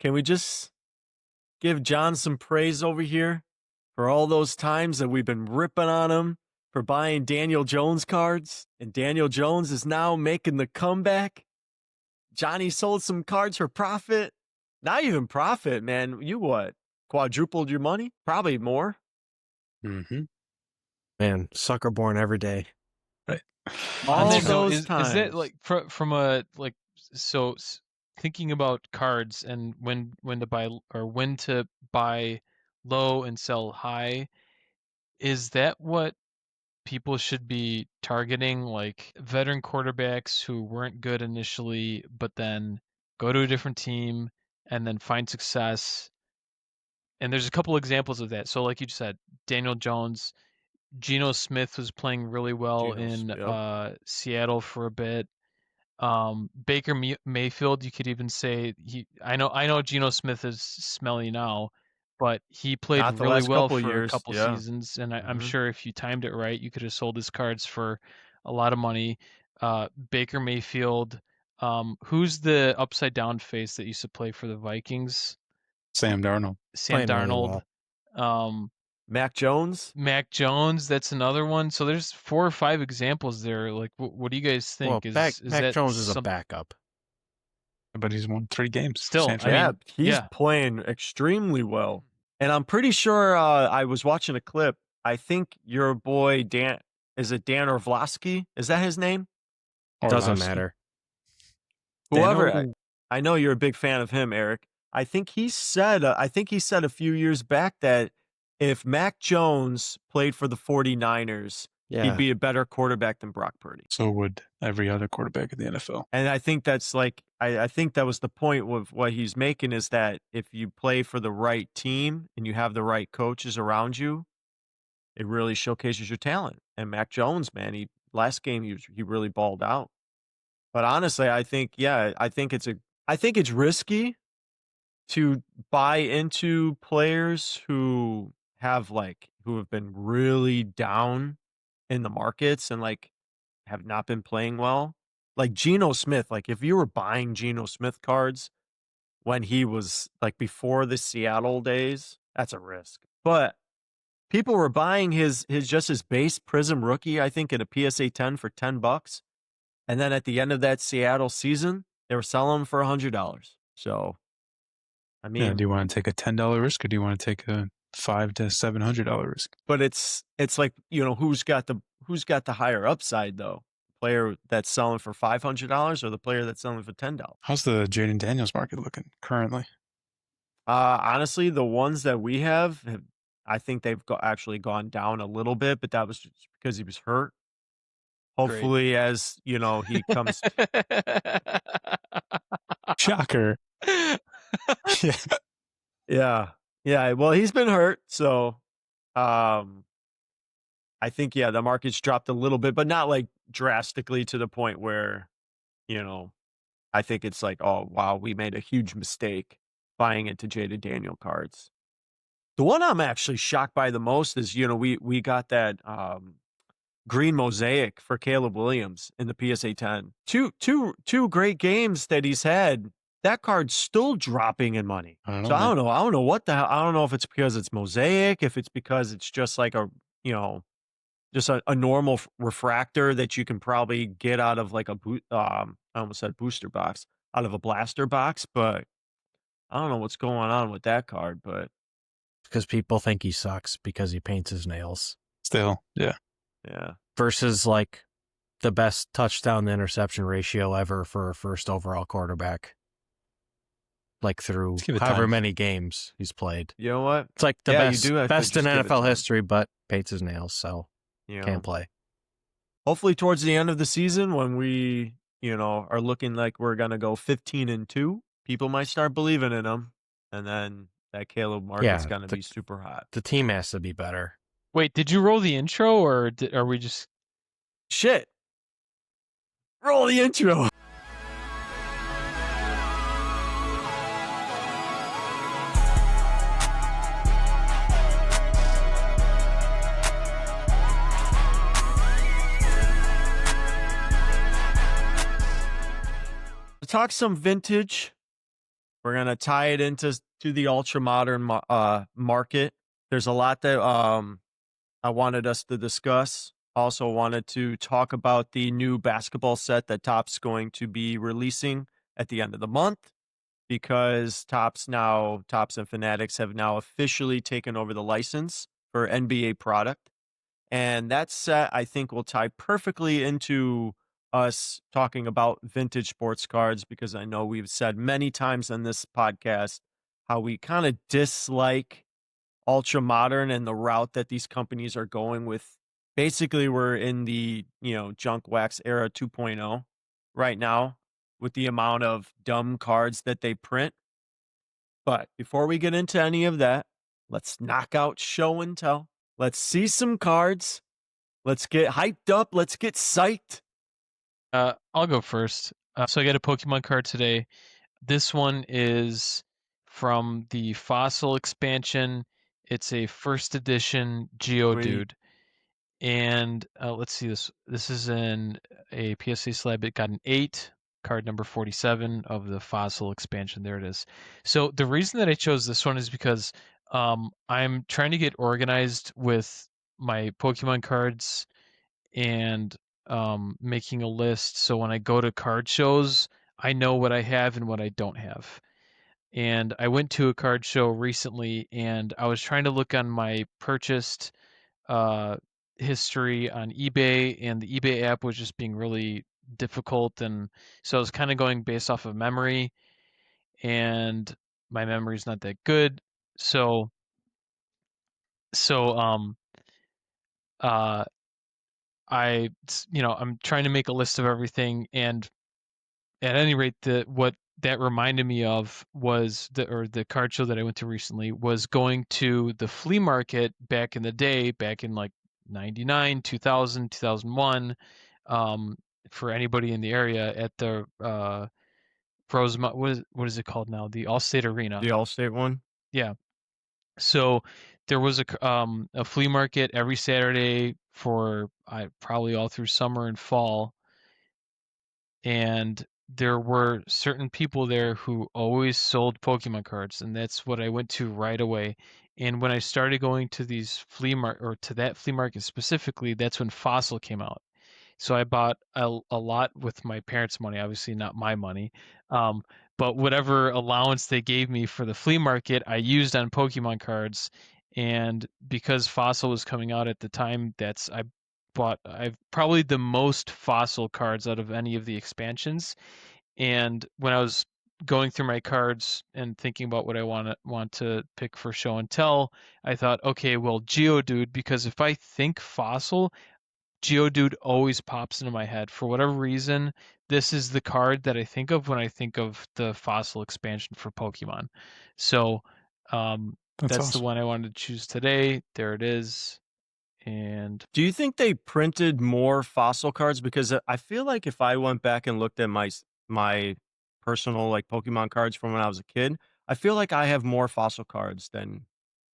Can we just give John some praise over here for all those times that we've been ripping on him for buying Daniel Jones cards, and Daniel Jones is now making the comeback. Johnny sold some cards for profit. Not even profit, man. You what? Quadrupled your money? Probably more. Mm-hmm. Man, sucker born every day. Right. All So those is times. that like from a like so thinking about cards and when to buy or when to buy low and sell high, is that what people should be targeting, like veteran quarterbacks who weren't good initially but then go to a different team and then find success? And there's a couple examples of that. So like you said, Daniel Jones, Geno Smith was playing really well in Seattle for a bit. Baker Mayfield, you could even say I know Geno Smith is smelly now, but he played Not the really last well couple for a years, couple yeah. seasons, and I'm sure if you timed it right, you could have sold his cards for a lot of money. Baker Mayfield, who's the upside down face that used to play for the Vikings? Sam Darnold. Sam Playing really Darnold. well. Mac Jones. Mac Jones, that's another one. So there's 4 or 5 examples there. Like, what do you guys think? Well, is Mac that Jones is a backup. But he's won 3 games. Still, He's playing extremely well. And I'm pretty sure I was watching a clip. I think your boy Dan, is it Dan Orlovsky? Is that his name? Doesn't matter. Whoever. I know you're a big fan of him, Eric. I think he said a few years back that if Mac Jones played for the 49ers, he'd be a better quarterback than Brock Purdy. So would every other quarterback in the NFL. And I think that's like, I think that was the point with what he's making, is that if you play for the right team and you have the right coaches around you, it really showcases your talent. And Mac Jones, man, last game he really balled out. But honestly, I think it's risky to buy into players who have been really down in the markets and like have not been playing well. Like Geno Smith, like if you were buying Geno Smith cards when he was like before the Seattle days, that's a risk. But people were buying his base Prism rookie, I think, in a PSA 10 for $10. And then at the end of that Seattle season, they were selling them for $100. So, I mean, do you want to take a $10 risk or do you want to take a $500 to $700 risk? But it's like, who's got the higher upside though? Player that's selling for $500 or the player that's selling for $10? How's the Jaden Daniels market looking currently? Honestly, the ones that we have I think they've actually gone down a little bit, but that was just because he was hurt. Hopefully, as he comes. Shocker. Yeah. Well, he's been hurt, so I think the market's dropped a little bit, but not like drastically to the point where, I think it's like, oh wow, we made a huge mistake buying into Jaden Daniel cards. The one I'm actually shocked by the most is, we got that green mosaic for Caleb Williams in the PSA 10. Two great games that he's had. That card's still dropping in money. I don't know. I don't know what the hell. I don't know if it's because it's mosaic, if it's because it's just like just a normal refractor that you can probably get out of like I almost said booster box, out of a blaster box, but I don't know what's going on with that card, but because people think he sucks because he paints his nails. Still, yeah. Versus like the best touchdown to interception ratio ever for a first overall quarterback. Like through however many games he's played. You know what? It's like the best in NFL history, but paints his nails, so can't play. Hopefully towards the end of the season when we, are looking like we're going to go 15-2, people might start believing in him. And then that Caleb market's going to be super hot. The team has to be better. Wait, did you roll the intro or are we just... Shit. Roll the intro. Talk some vintage. We're gonna tie it into the ultra modern market. There's a lot that I wanted us to discuss. Also wanted to talk about the new basketball set that Topps going to be releasing at the end of the month, because Topps and Fanatics have now officially taken over the license for NBA product. And that set, I think, will tie perfectly into us talking about vintage sports cards, because I know we've said many times on this podcast how we kind of dislike ultra modern and the route that these companies are going with. Basically, we're in the, junk wax era 2.0 right now with the amount of dumb cards that they print. But before we get into any of that, let's knock out show and tell. Let's see some cards. Let's get hyped up. Let's get psyched. I'll go first. So I got a Pokemon card today. This one is from the Fossil expansion. It's a first edition Geodude. And let's see this. This is in a PSA slab. It got an 8, card number 47 of the Fossil expansion. There it is. So the reason that I chose this one is because I'm trying to get organized with my Pokemon cards and making a list. So when I go to card shows, I know what I have and what I don't have. And I went to a card show recently, and I was trying to look on my purchased history on eBay, and the eBay app was just being really difficult, and so I was kind of going based off of memory, and my memory's not that good. So uh I'm trying to make a list of everything, and at any rate, what that reminded me of was the card show that I went to recently was going to the flea market back in the day, back in like 99, 2000, 2001, for anybody in the area at the Rosemont, what is it called now? The Allstate Arena. The Allstate one? Yeah. So there was a flea market every Saturday for probably all through summer and fall, and there were certain people there who always sold Pokemon cards, and that's what I went to right away. And when I started going to these to that flea market specifically, that's when Fossil came out. So I bought a lot with my parents' money, obviously not my money. But whatever allowance they gave me for the flea market, I used on Pokemon cards. And because Fossil was coming out at the time, I've probably the most Fossil cards out of any of the expansions. And when I was going through my cards and thinking about what I want to pick for show and tell, I thought, okay, well, Geodude, because if I think Fossil, Geodude always pops into my head. For whatever reason, this is the card that I think of when I think of the Fossil expansion for Pokemon. So that's awesome. the one I wanted to choose today. There it is. And do you think they printed more Fossil cards? Because I feel like if I went back and looked at my personal like Pokemon cards from when I was a kid, I feel like I have more Fossil cards than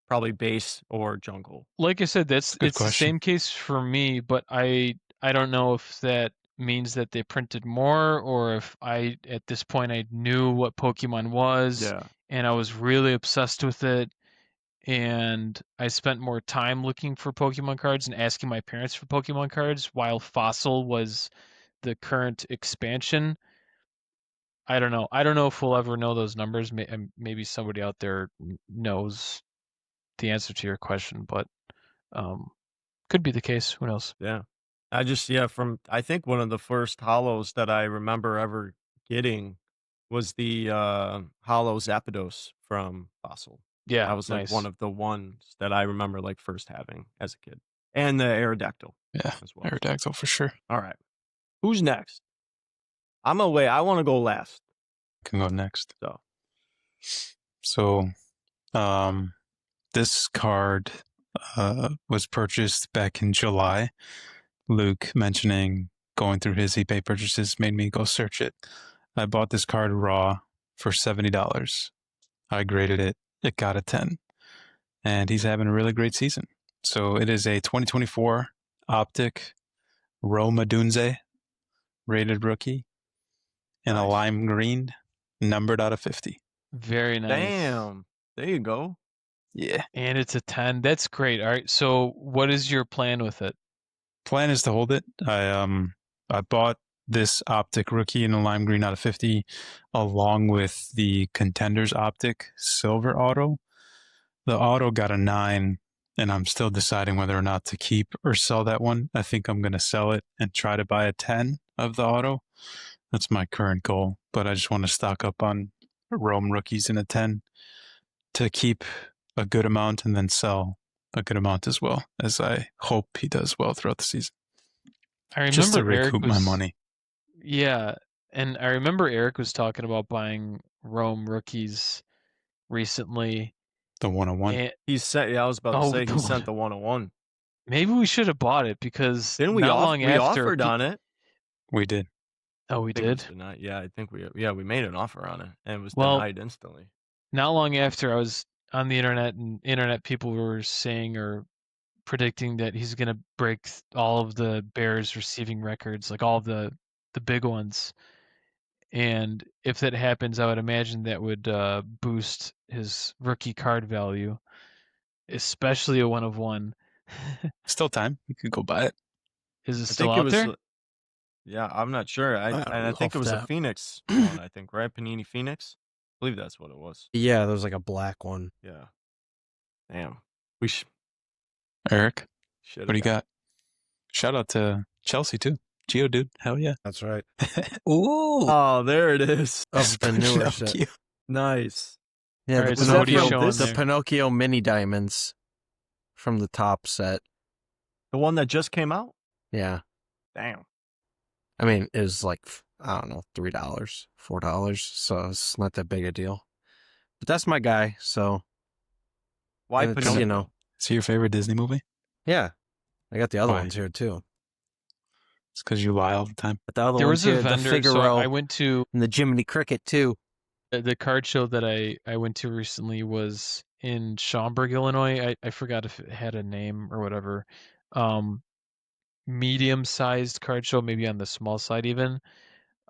probably base or jungle. like I said, Good it's the question. same case for me, but I don't know if that means that they printed more, or if at this point I knew what Pokemon was Yeah. and I was really obsessed with it, and I spent more time looking for Pokemon cards and asking my parents for Pokemon cards while Fossil was the current expansion. I don't know. I don't know if we'll ever know those numbers. Maybe somebody out there knows the answer to your question, but could be the case. Who knows? Yeah. I think one of the first hollows that I remember ever getting was the hollow Zapdos from Fossil. Yeah, That was like one nice. of the ones that I remember like first having as a kid. And the Aerodactyl Yeah, as well. Aerodactyl for sure. All right. Who's next? I'm away. I want to go last. Can go next. So, this card was purchased back in July. Luke mentioning going through his eBay purchases made me go search it. I bought this card raw for $70. I graded it. It got a 10. And he's having a really great season. So it is a 2024 Optic Roma Dunze rated rookie in a lime green, numbered out of 50. Very nice. Damn. There you go. Yeah. And it's a 10. That's great. All right. So what is your plan with it? Plan is to hold it. I bought this optic rookie in a lime green out of 50 along with the Contenders optic silver auto. The auto got a 9 and I'm still deciding whether or not to keep or sell that one. I think I'm going to sell it and try to buy a 10 of the auto. That's my current goal, but I just want to stock up on Rome rookies in a 10 to keep a good amount and then sell a good amount as well, as I hope he does well throughout the season. I remember just to Eric recoup my money. Yeah, and I remember Eric was talking about buying Rome rookies recently. The 101. He sent. Yeah, I was about to say he sent the 101. Maybe we should have bought it because Didn't we? not long we after offered on it. We did. Oh, we did. Yeah, I think we made an offer on it and it was Well, denied instantly. Not long after, I was on the internet, and internet people were saying or predicting that he's going to break all of the Bears receiving records, like all of the big ones. And if that happens, I would imagine that would boost his rookie card value, especially a 1 of 1. Still time. We could go buy it. Is it I still think out it was. there? Yeah, I'm not sure. I think it was a Phoenix one. I think, right? Panini Phoenix. I believe that's what it was. Yeah, there was like a black one. Yeah. Damn. We should. Eric, what do you got? Shout out to Chelsea too. Geo dude, hell yeah. That's right. Ooh. Oh, there it is. Of the newer set. Nice. Yeah, Right, the, so what are you Pinocchio, showing the there? Pinocchio mini diamonds from the top set. The one that just came out? Yeah. Damn. I mean, it was like, I don't know, $3, $4, so it's not that big a deal. But that's my guy, so. Why Pinocchio? You know. Is he your favorite Disney movie? Yeah. I got the other Why? ones here, too. It's because you lie all the time. But the other There ones was a here, the vendor, Figaro, so I went to and the Jiminy Cricket, too. the card show that I went to recently was in Schaumburg, Illinois. I forgot if it had a name or whatever. Medium-sized card show, maybe on the small side even.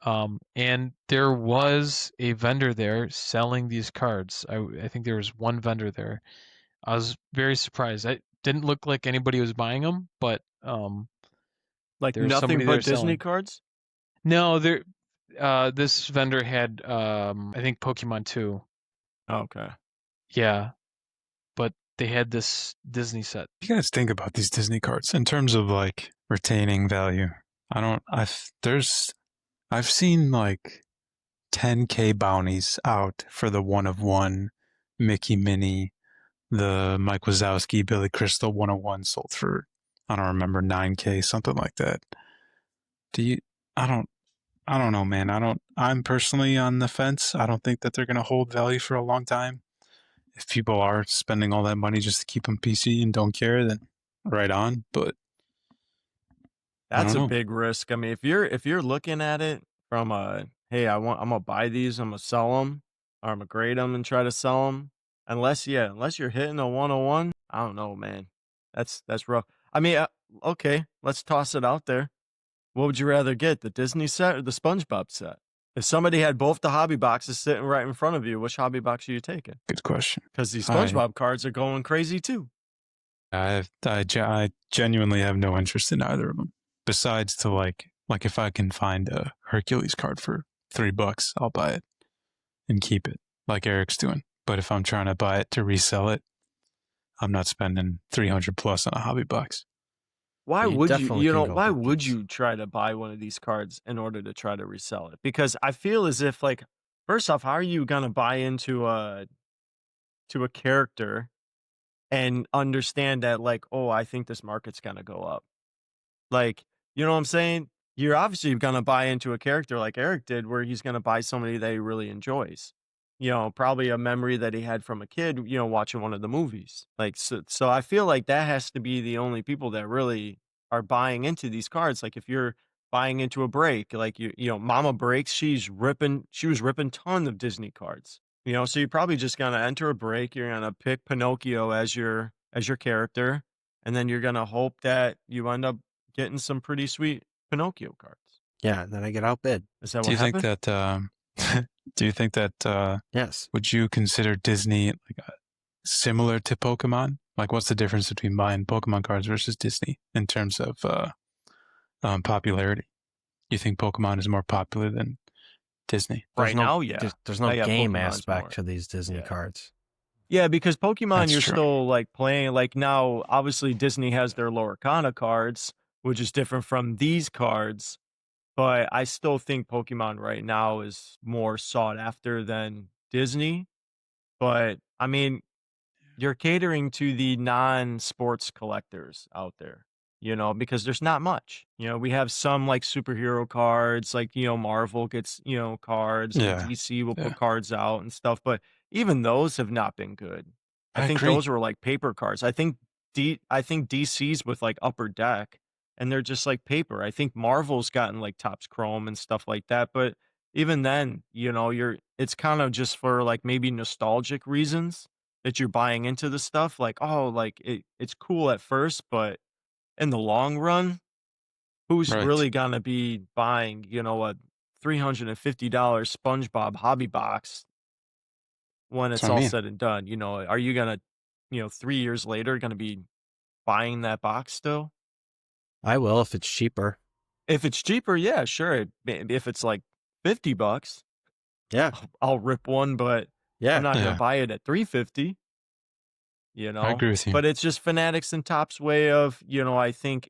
And there was a vendor there selling these cards. I think there was one vendor there. I was very surprised. I didn't look like anybody was buying them, but like there was nothing somebody but there Disney selling. cards? No, there. This vendor had I think Pokemon 2. Okay. Yeah, but they had this Disney set. You guys think about these Disney cards in terms of like retaining value. I've seen like 10K bounties out for the 1 of 1 Mickey Minnie, the Mike Wazowski, Billy Crystal 101 sold for, I don't remember, 9K, something like that. I don't know, man. I'm personally on the fence. I don't think that they're going to hold value for a long time. If people are spending all that money just to keep them PC and don't care, then right on. But that's a big risk. I mean, if you're looking at it from hey, I'm gonna buy these, I'm gonna sell them, or I'm gonna grade them and try to sell them. Unless you're hitting a 101, I don't know, man. That's rough. I mean, okay, let's toss it out there. What would you rather get, the Disney set or the SpongeBob set? If somebody had both the hobby boxes sitting right in front of you, which hobby box are you taking? Good question. Because these SpongeBob cards are going crazy too. I genuinely have no interest in either of them. Besides to like if I can find a Hercules card for $3, I'll buy it and keep it, like Eric's doing. But if I'm trying to buy it to resell it, I'm not spending 300 plus on a hobby box. Why would why would these. you try to buy one of these cards in order to try to resell it? Because I feel as if, like, first off, how are you gonna buy into a character and understand that, like, oh, I think this market's gonna go up? Like, you know what I'm saying? You're obviously gonna buy into a character like Eric did, where he's gonna buy somebody that he really enjoys. You know, probably a memory that he had from a kid, you know, watching one of the movies. Like, so I feel like that has to be the only people that really are buying into these cards. Like, if you're buying into a break, like you know, Mama Breaks, she was ripping ton of Disney cards. You know, so you're probably just gonna enter a break. You're gonna pick Pinocchio as your character, and then you're gonna hope that you end up getting some pretty sweet Pinocchio cards. Yeah, then I get outbid. Is that Do what you happened? think that Do you think that Yes. would you consider Disney like similar to Pokemon? Like, what's the difference between buying Pokemon cards versus Disney in terms of popularity? You think Pokemon is more popular than Disney? There's Right no now, yeah. there's no Yeah, game Pokemon's aspect more. to these Disney Yeah. cards. Yeah, because Pokemon, That's you're true. still like playing. Like now, obviously Disney has their Lorcana cards, which is different from these cards. But I still think Pokemon right now is more sought after than Disney. But I mean, you're catering to the non-sports collectors out there, because there's not much. We have some like superhero cards, like, Marvel gets, cards and Yeah. DC will Yeah. put cards out and stuff, but even those have not been good. I I think agree. those were like paper cards. I think DC's with like Upper Deck and they're just like paper. I think Marvel's gotten like Topps Chrome and stuff like that, but even then, it's kind of just for like maybe nostalgic reasons that you're buying into the stuff, like, oh, like it's cool at first, but in the long run, who's Right. really gonna be buying, a $350 SpongeBob hobby box when That's it's what I all mean. said and done? Are you gonna, 3 years later gonna be buying that box still? I will if it's cheaper. If it's cheaper, yeah, sure. If it's like $50, Yeah. I'll rip one, but I'm Yeah. not gonna Yeah. buy it at 350. I agree with you. But it's just Fanatics and Top's way of, I think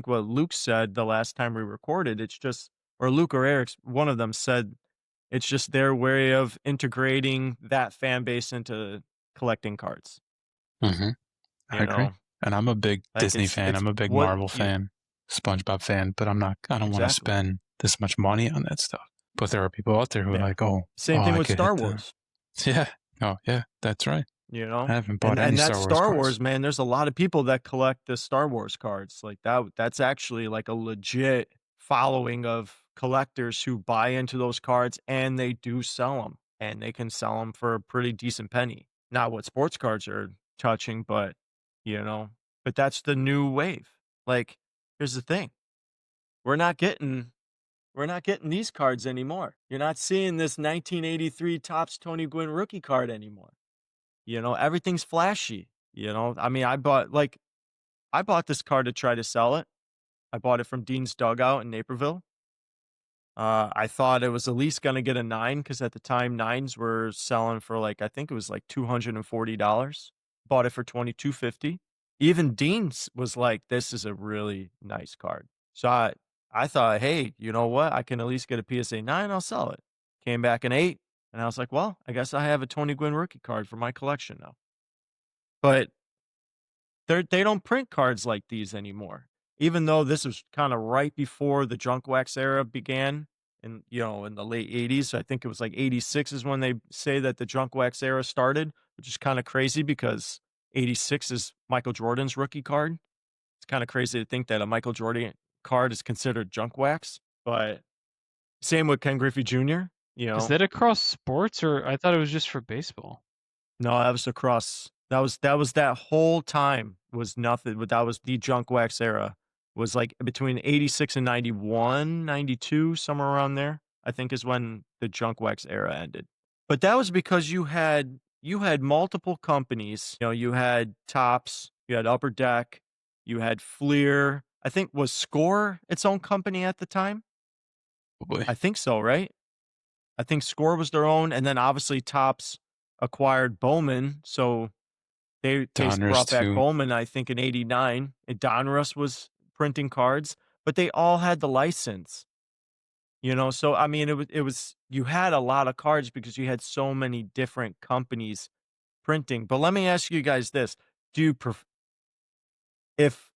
what Luke said the last time we recorded, it's just, or Luke or Eric's, one of them said, it's just their way of integrating that fan base into collecting cards, Mm-hmm. I you agree. know, And I'm a big like Disney it's, fan. it's I'm a big what Marvel you, fan, SpongeBob fan, but I don't want to exactly. spend this much money on that stuff. But there are people out there who are Yeah. like, oh, Same thing I with could hit Star the, Wars. yeah. Oh, yeah, that's right. I haven't bought any And that Star Wars Star cards. Wars, man, there's a lot of people that collect the Star Wars cards. Like that's actually like a legit following of collectors who buy into those cards and they do sell them and they can sell them for a pretty decent penny. Not what sports cards are touching, but you know, but that's the new wave. Like here's the thing. We're not getting we're not getting these cards anymore. You're not seeing this 1983 Topps Tony Gwynn rookie card anymore. Everything's flashy. I mean, I bought this car to try to sell it. I bought it from Dean's Dugout in Naperville. I thought it was at least going to get a 9 because at the time nines were selling for like I think it was like $240. Bought it for 2250. Even Dean's was like, "This is a really nice card." So I thought, hey, you know what? I can at least get a PSA 9. I'll sell it. Came back an 8, and I was like, well, I guess I have a Tony Gwynn rookie card for my collection now. But they don't print cards like these anymore. Even though this was kind of right before the junk wax era began in the late 80s. I think it was like 86 is when they say that the junk wax era started, which is kind of crazy because 86 is Michael Jordan's rookie card. It's kind of crazy to think that a Michael Jordan card is considered junk wax, but same with Ken Griffey Jr., Is that across sports, or I thought it was just for baseball? No, that was across. That was that whole time was nothing, but that was the junk wax era. Was like between 86 and 91, 92, somewhere around there. I think is when the junk wax era ended. But that was because you had multiple companies. You had Tops, you had Upper Deck, you had Fleer. I think was Score its own company at the time. Oh boy. I think so, right? I think Score was their own, and then obviously Tops acquired Bowman, so they Donruss brought back too. Bowman, I think, in '89, and Donruss was printing cards, but they all had the license, So I mean, it was you had a lot of cards because you had so many different companies printing. But let me ask you guys this: Do you if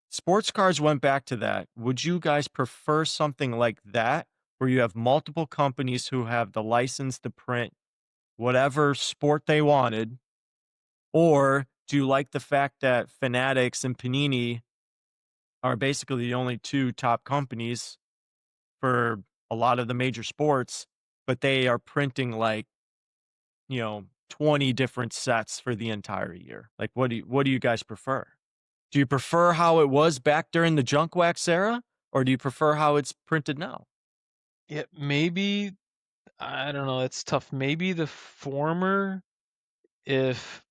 sports cards went back to that, would you guys prefer something like that, where you have multiple companies who have the license to print whatever sport they wanted? Or do you like the fact that Fanatics and Panini are basically the only two top companies for a lot of the major sports, but they are printing like, 20 different sets for the entire year? Like what do you guys prefer? Do you prefer how it was back during the junk wax era, or do you prefer how it's printed now? Yeah, maybe I don't know. It's tough. Maybe the former, if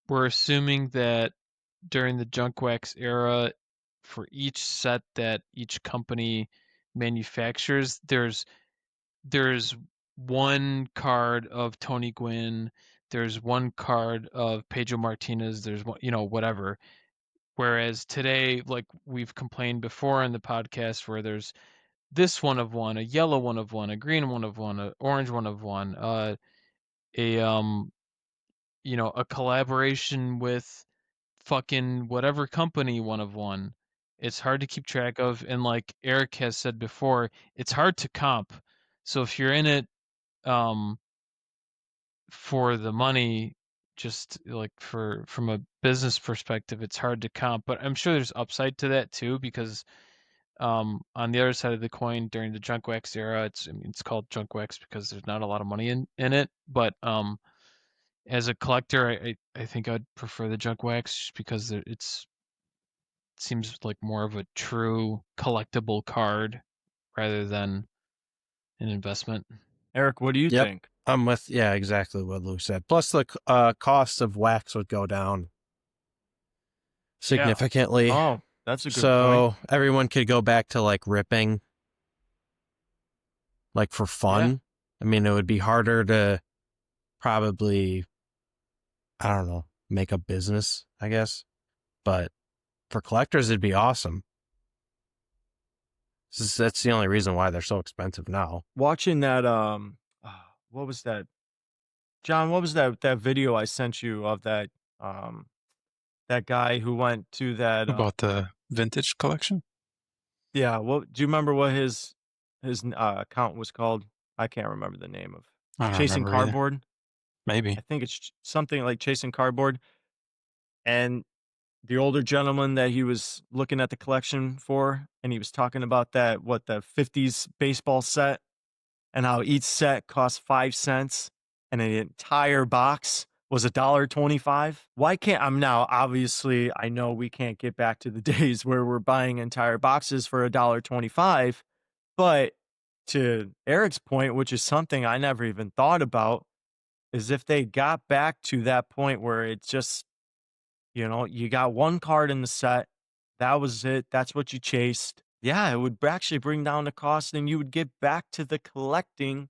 we're assuming that during the junk wax era, for each set that each company manufactures, there's one card of Tony Gwynn, there's one card of Pedro Martinez, there's one, whatever. Whereas today, like we've complained before in the podcast, where there's this one of one, a yellow one of one, a green one of one, a orange one of one, a a collaboration with fucking whatever company one of one. It's hard to keep track of, and like Eric has said before, it's hard to comp. So if you're in it for the money, just like from a business perspective, it's hard to comp. But I'm sure there's upside to that too, because on the other side of the coin, during the junk wax era, it's called junk wax because there's not a lot of money in it. But as a collector, I think I'd prefer the junk wax just because it seems like more of a true collectible card rather than an investment. Eric, what do you think? I'm with exactly what Lou said. Plus, the cost of wax would go down significantly. Yeah. Oh, that's a good point. So everyone could go back to like ripping, like for fun. Yeah. I mean, it would be harder to probably, I don't know, make a business, I guess. But for collectors, it'd be awesome. That's the only reason why they're so expensive now. Watching that, what was that? John, what was that video I sent you of that that guy who went to that about the vintage collection? Yeah, what do you remember what his account was called? I can't remember the name of. Chasing Cardboard? Either. Maybe. I think it's something like Chasing Cardboard. And the older gentleman that he was looking at the collection for, and he was talking about the 50s baseball set and how each set cost 5 cents and an entire box was $1.25. Why can't obviously I know we can't get back to the days where we're buying entire boxes for $1.25, but to Eric's point, which is something I never even thought about, is if they got back to that point where it's just, you got one card in the set, that was it, that's what you chased. Yeah, it would actually bring down the cost and you would get back to the collecting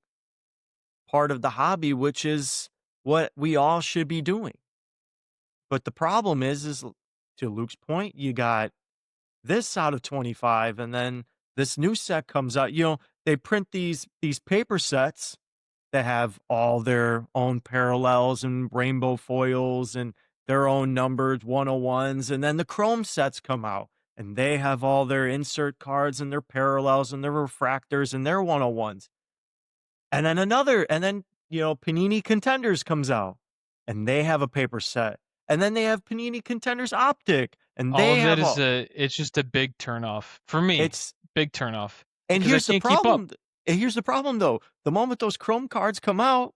part of the hobby, which is what we all should be doing. But the problem is to Luke's point, you got this out of 25 and then this new set comes out. They print these paper sets that have all their own parallels and rainbow foils and their own numbered 101s, and then the chrome sets come out and they have all their insert cards and their parallels and their refractors and their 101s. And then Panini Contenders comes out and they have a paper set. And then they have Panini Contenders Optic, and they have it's just a big turnoff for me. It's big turnoff. And here's the problem. Here's the problem, though. The moment those Chrome cards come out,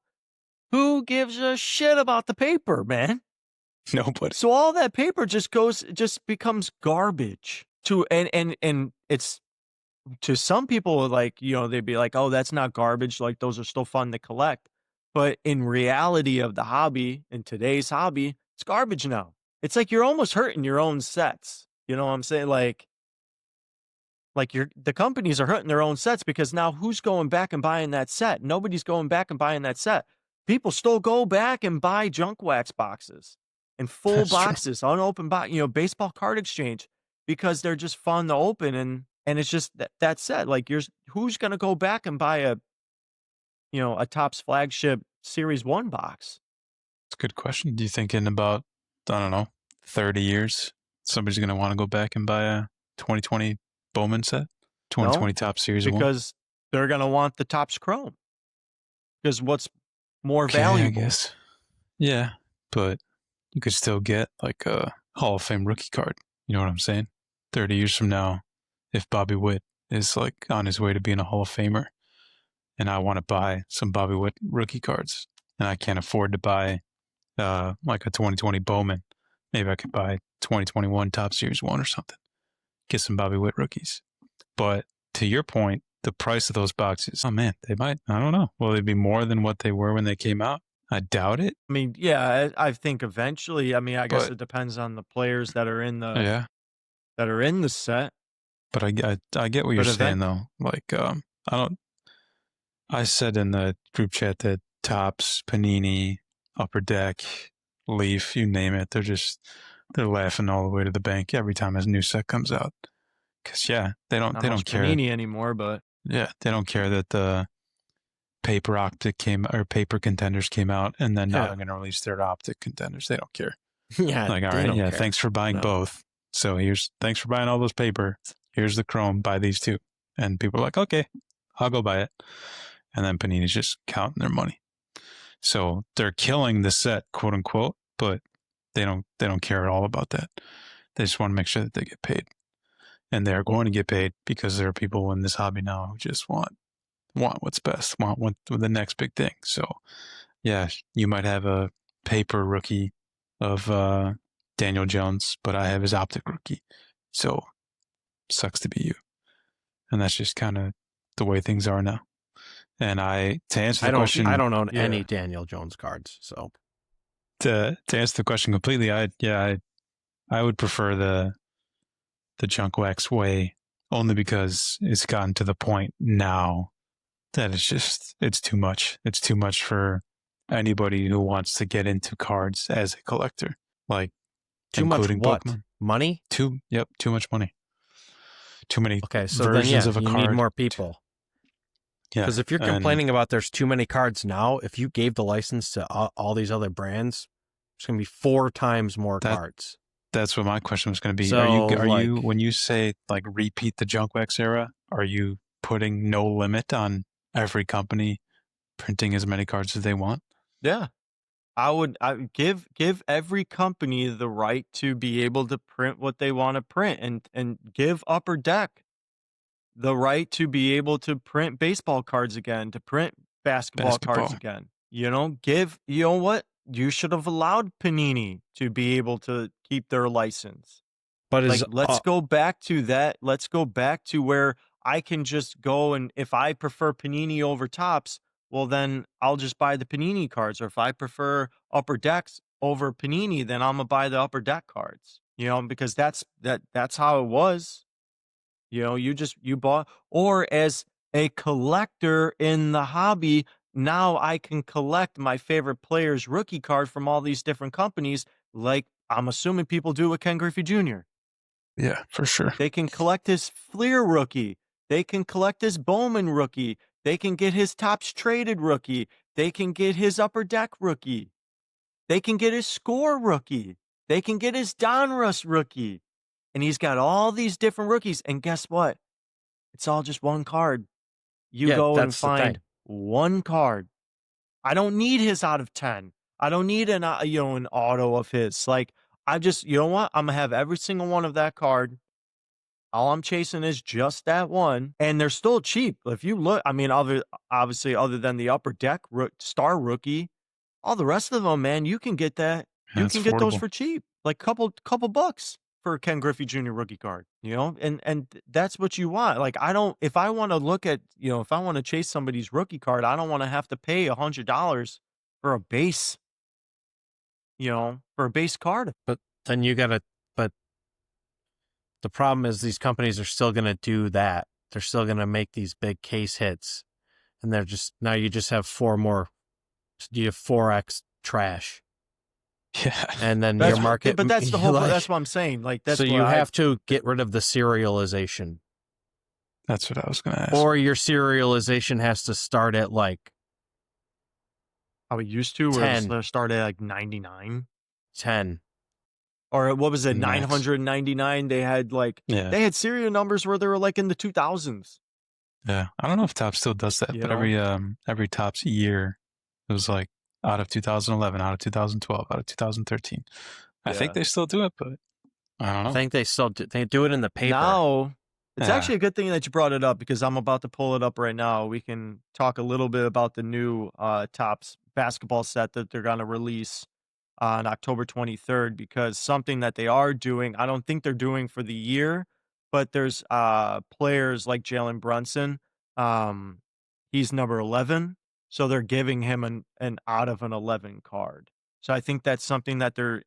who gives a shit about the paper, man? Nobody. So all that paper just becomes garbage. And it's to some people, like, they'd be like, oh, that's not garbage. Like, those are still fun to collect. But in reality of the hobby, in today's hobby, it's garbage now. It's like you're almost hurting your own sets. You know what I'm saying? Like the companies are hurting their own sets because now who's going back and buying that set? Nobody's going back and buying that set. People still go back and buy junk wax boxes and full That's boxes, true. Unopened box, baseball card exchange, because they're just fun to open. And it's just that set. Like who's going to go back and buy a Topps flagship Series 1 box? It's a good question. Do you think in about, I don't know, 30 years, somebody's going to want to go back and buy a 2020 Bowman set? 2020 Topps Series 1? Because they're going to want the Topps Chrome. Because what's more valuable? I guess. Yeah, but you could still get like a Hall of Fame rookie card. You know what I'm saying? 30 years from now, if Bobby Witt is like on his way to being a Hall of Famer, and I want to buy some Bobby Witt rookie cards, and I can't afford to buy like a 2020 Bowman, maybe I could buy 2021 Topps Series 1 or something. Get some Bobby Witt rookies. But to your point, the price of those boxes. Oh man, they might. I don't know. Will they be more than what they were when they came out? I doubt it. I mean, yeah, I think eventually. I mean, I guess But it depends on the players that are in yeah, the set. but I get what you're But saying event, though. Like I don't. I said in the group chat that Tops, Panini, Upper Deck, Leaf, you name it, they're laughing all the way to the bank every time a new set comes out. Because they not much don't care. Panini anymore, but Yeah, they don't care that the paper optic paper contenders came out, and then now they're going to release their optic contenders. They don't care. Yeah, Like, all they right, don't yeah, care. thanks for buying No. both. So thanks for buying all those paper. Here's the Chrome. Buy these two. And people are like, okay, I'll go buy it. And then Panini's just counting their money. So they're killing the set, quote unquote, but they don't care at all about that. They just want to make sure that they get paid. And they're going to get paid because there are people in this hobby now who just want what's best, want the next big thing. So yeah, you might have a paper rookie of Daniel Jones, but I have his optic rookie. So sucks to be you. And that's just kind of the way things are now. And to answer the question, I don't own any Daniel Jones cards. So to answer the question completely, I would prefer the junk wax way, only because it's gotten to the point now that it's too much. It's too much for anybody who wants to get into cards as a collector, like too much including what? Pokemon. Money? Too much money. Too many so versions of a you card. need more people. Yeah, because if you're complaining about there's too many cards now, if you gave the license to all these other brands, it's going to be 4 times more cards. That's what my question was going to be. So, are you when you say like repeat the junk wax era, are you putting no limit on every company printing as many cards as they want? Yeah. I would give every company the right to be able to print what they want to print, and give Upper Deck the right to be able to print baseball cards again, to print basketball cards again. You know what? You should have allowed Panini to be able to keep their license. But let's go back to that. Let's go back to where I can just go, and if I prefer Panini over Tops, well, then I'll just buy the Panini cards. Or if I prefer Upper Decks over Panini, then I'm gonna buy the Upper Deck cards. Because that's how it was. You bought, or as a collector in the hobby, now I can collect my favorite player's rookie card from all these different companies, like I'm assuming people do with Ken Griffey Jr. Yeah, for sure. They can collect his Fleer rookie. They can collect his Bowman rookie. They can get his Tops Traded rookie. They can get his Upper Deck rookie. They can get his Score rookie. They can get his Donruss rookie. And he's got all these different rookies. And guess what? It's all just one card. You go and find one card. I don't need his out of 10. I don't need an auto of his. Like, I just, you know what? I'm going to have every single one of that card. All I'm chasing is just that one. And they're still cheap. If you look, I mean, obviously, other than the Upper Deck star rookie, all the rest of them, man, you can get that. You can get those for cheap. Like couple bucks for a Ken Griffey Jr. rookie card, and that's what you want. Like, if I want to look at, if I want to chase somebody's rookie card, I don't want to have to pay $100 for a base, for a base card. But then but the problem is these companies are still going to do that. They're still going to make these big case hits. And now you just have 4x trash. Yeah. And then your market. But that's the whole, that's what I'm saying. Like, that's so you have to get rid of the serialization. That's what I was going to ask. Or your serialization has to start at like how it used to, where it started at like 99. 10. Or what was it, 999? They had they had serial numbers where they were like in the 2000s. Yeah, I don't know if Topps still does that, but every Topps year, it was like out of 2011, out of 2012, out of 2013. I think they still do it, but I don't know. I think they still do. They do it in the paper. Now, it's actually a good thing that you brought it up, because I'm about to pull it up right now. We can talk a little bit about the new Topps basketball set that they're going to release on October 23rd, because something that they are doing, I don't think they're doing for the year, but there's players like Jalen Brunson He's number 11, so they're giving him an out of an 11 card. So I think that's something that they're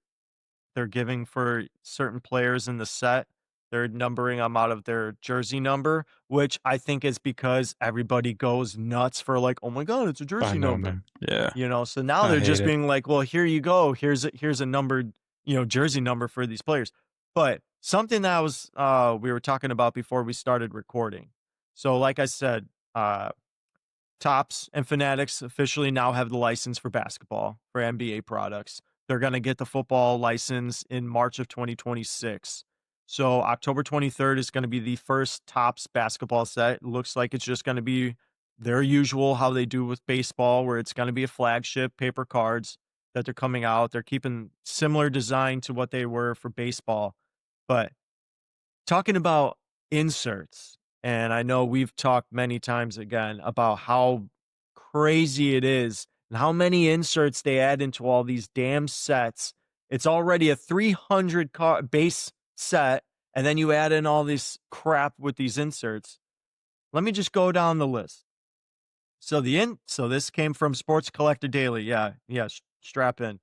giving for certain players in the set. They're numbering them out of their jersey number, which I think is because everybody goes nuts for like, oh my god, it's a I jersey know, number. man. Yeah. You know, so now I they're hate just it. being like, well, here you go. Here's a numbered, jersey number for these players. But something that was we were talking about before we started recording. So like I said, Topps and Fanatics officially now have the license for basketball for NBA products. They're going to get the football license in March of 2026. So October 23rd is going to be the first Topps basketball set. It looks like it's just going to be their usual how they do with baseball, where it's going to be a flagship paper cards that they're coming out. They're keeping similar design to what they were for baseball. But talking about inserts, and I know we've talked many times again about how crazy it is and how many inserts they add into all these damn sets. It's already a 300 base set, and then you add in all this crap with these inserts. Let me just go down the list. So so this came from Sports Collector Daily. Yeah, strap in.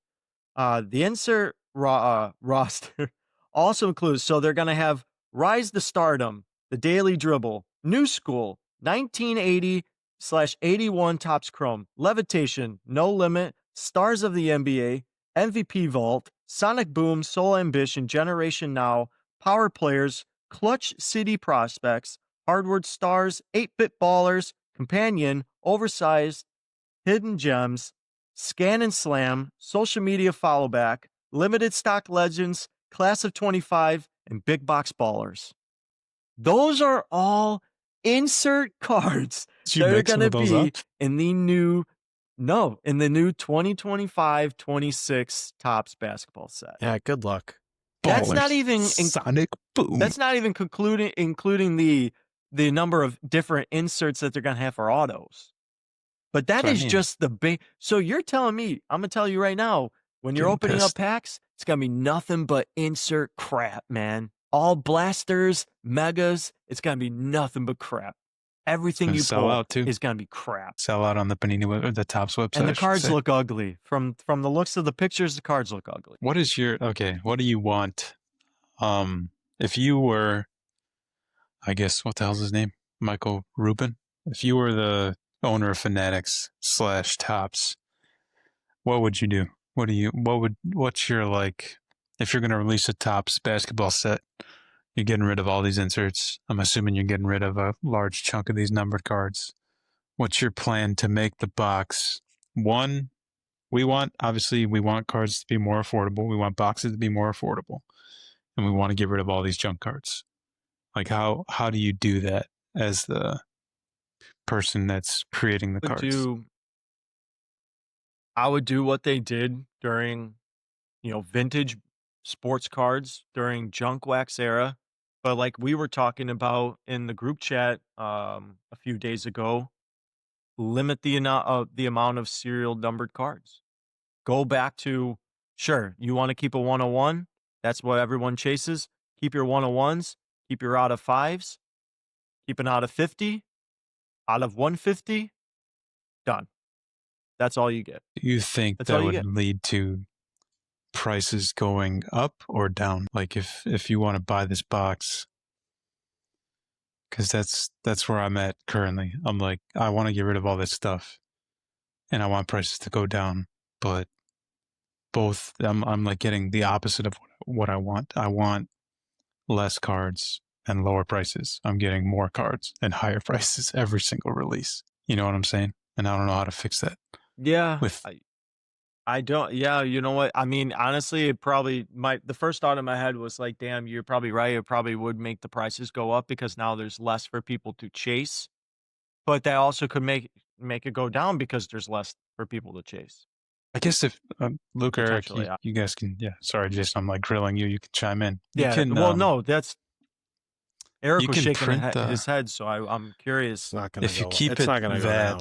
The insert roster also includes, so they're going to have Rise to Stardom, The Daily Dribble, New School, 1980/81 Topps Chrome, Levitation, No Limit, Stars of the NBA, MVP Vault, Sonic Boom, Soul Ambition, Generation Now, Power Players, Clutch City Prospects, Hardwood Stars, 8-Bit Ballers, Companion, Oversized, Hidden Gems, Scan and Slam, Social Media Follow Back, Limited Stock Legends, Class of 25, and Big Box Ballers. Those are all insert cards Did you that are make some going to of those be up? in the new 2025-26 Topps basketball set. Yeah, good luck. That's not Ballers. even Sonic Boom. That's not even including the number of different inserts that they're going to have for autos. But that is just the big. So you're telling me, I'm going to tell you right now, when you're Getting opening up pissed. packs, it's going to be nothing but insert crap, man. All blasters, megas, it's going to be nothing but crap. Everything you sell pull out too. is going to be crap. Sell out on the Panini or the Topps website. And the cards look ugly. From the looks of the pictures, the cards look ugly. What is your what do you want? If you were, I guess, what the hell's his name? Michael Rubin? If you were the owner of Fanatics / Topps, what would you do? What's your if you're going to release a Topps basketball set, you're getting rid of all these inserts. I'm assuming you're getting rid of a large chunk of these numbered cards. What's your plan to make the box? One, we want cards to be more affordable. We want boxes to be more affordable. And we want to get rid of all these junk cards. Like how do you do that as the person that's creating the cards? I would do what they did during, vintage sports cards during junk wax era. But like we were talking about in the group chat a few days ago, limit the amount of serial numbered cards. Go back to, sure, you want to keep a 101. That's what everyone chases. Keep your 101s. Keep your out of 5s. Keep an out of 50. Out of 150. Done. That's all you get. Do you think that would lead to prices going up or down? Like if you want to buy this box, because that's where I'm at currently. I'm like, I want to get rid of all this stuff, and I want prices to go down, but I'm like getting the opposite of what I want. I want less cards and lower prices. I'm getting more cards and higher prices every single release. You know what I'm saying? And I don't know how to fix that. Yeah. I don't. Yeah, you know what? I mean, honestly, it probably the first thought in my head was like, damn, you're probably right. It probably would make the prices go up because now there's less for people to chase. But that also could make it go down because there's less for people to chase. I guess if Luke, Eric, you guys can. Yeah, sorry, Jason, I'm like grilling you. You can chime in. Well, no, that's Eric was shaking his head, so I'm curious. It's not going to go. It's not going to go down.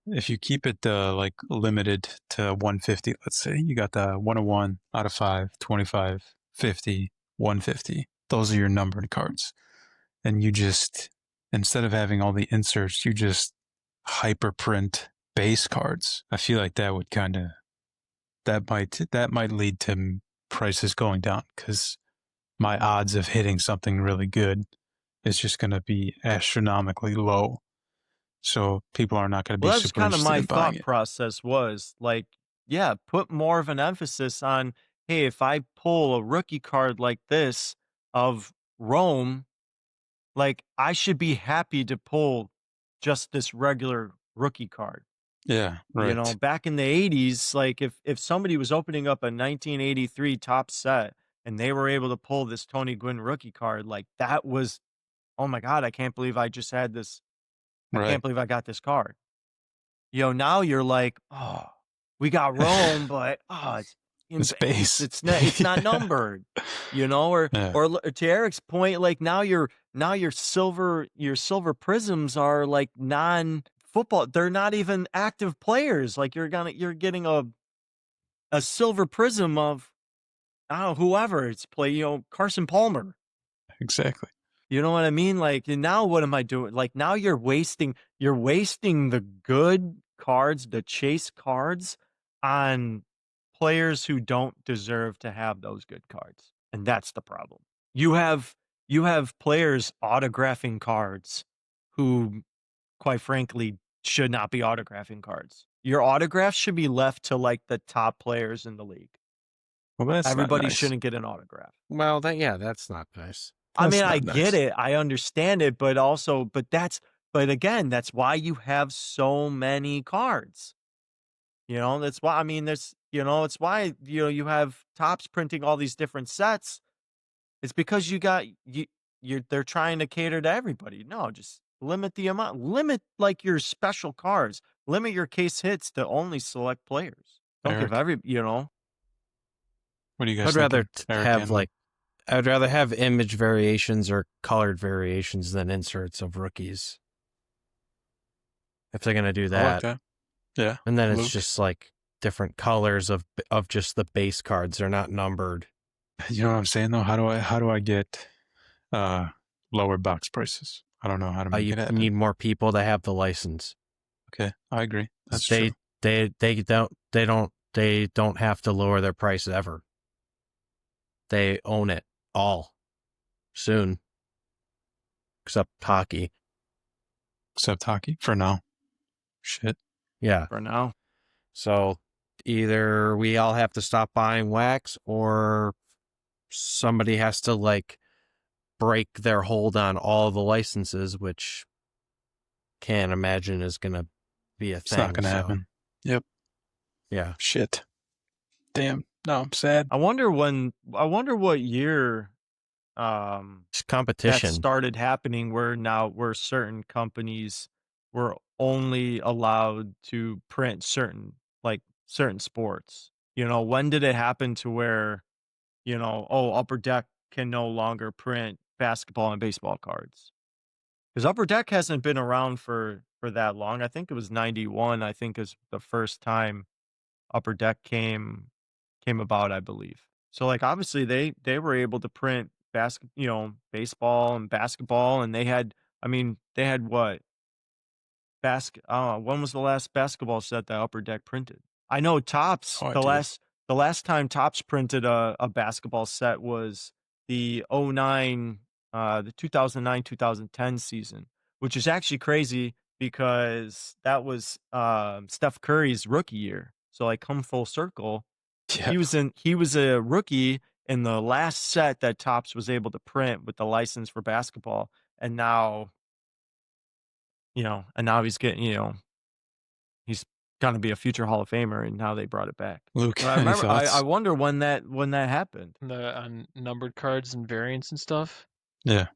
If you keep it like limited to 150, let's say you got the 101 out of 5, 25, 50, 150. Those are your numbered cards, and you just instead of having all the inserts, you just hyperprint base cards. I feel like that would that might lead to prices going down, because my odds of hitting something really good is just going to be astronomically low. So people are not going to be Well, that's super kind of interested my in buying thought it. process was like, yeah, put more of an emphasis on, hey, if I pull a rookie card like this of Rome, like I should be happy to pull just this regular rookie card. Yeah, You know, right. back in the 80s, like if somebody was opening up a 1983 top set and they were able to pull this Tony Gwynn rookie card, like that was, oh my God, I can't believe I just had this. I Right. can't believe I got this card. You know, now you're like, "Oh, we got Rome, but, it's in It's base. base. It's not Yeah. numbered." You know, Yeah, or to Eric's point, like, now your silver prisms are, like, non-football. They're not even active players. Like, you're getting a silver prism of, I don't know, whoever it's Carson Palmer. exactly. You know what I mean? Like, and now what am I doing? Like, now you're wasting the good cards, the chase cards on players who don't deserve to have those good cards. And that's the problem. You have you have players autographing cards who, quite frankly, should not be autographing cards. Your autographs should be left to like the top players in the league. Well, that's not Everybody nice. shouldn't get an autograph. Well, that's not nice. I mean, That's I not get nice. it. I understand it, but again, that's why you have so many cards. You know, that's why I mean it's why you have Topps printing all these different sets. It's because they're trying to cater to everybody. No, just limit the amount. Limit like your special cards. Limit your case hits to only select players. Don't give Eric, what are you guys I'd rather thinking? Eric have and Luke. I'd rather have image variations or colored variations than inserts of rookies. If they're gonna do I like that, that. Yeah. and then it's Luke, just like different colors of just the base cards. They're not numbered. you know what I'm saying though? How do I get lower box prices? I don't know how to make You it happen. need more people to have the license. Okay, I agree. That's They true. they don't have to lower their price ever. They own it all soon, except hockey. Except hockey for now. Shit. Yeah. for now. So either we all have to stop buying wax, or somebody has to like break their hold on all the licenses, which can't imagine is going to be a It's thing. not gonna happen. Yep. Yeah. Shit. Damn. No, I'm sad. I wonder what year It's that competition. started happening where certain companies were only allowed to print certain sports. You know, when did it happen to where, Upper Deck can no longer print basketball and baseball cards? Because Upper Deck hasn't been around for that long. I think it was 91, I think is the first time Upper Deck came about, I believe. So like obviously they were able to print baseball and basketball, and they had what when was the last basketball set that Upper Deck printed? I know Topps No idea. the last time Topps printed a basketball set was the the 2009-2010 season, which is actually crazy because that was Steph Curry's rookie year. So like come full circle, Yeah. he was a rookie in the last set that Topps was able to print with the license for basketball, and now he's getting, he's gonna be a future Hall of Famer, and now they brought it back. Luke, But I any remember I thoughts? wonder when that happened. On numbered cards and variants and stuff. Yeah.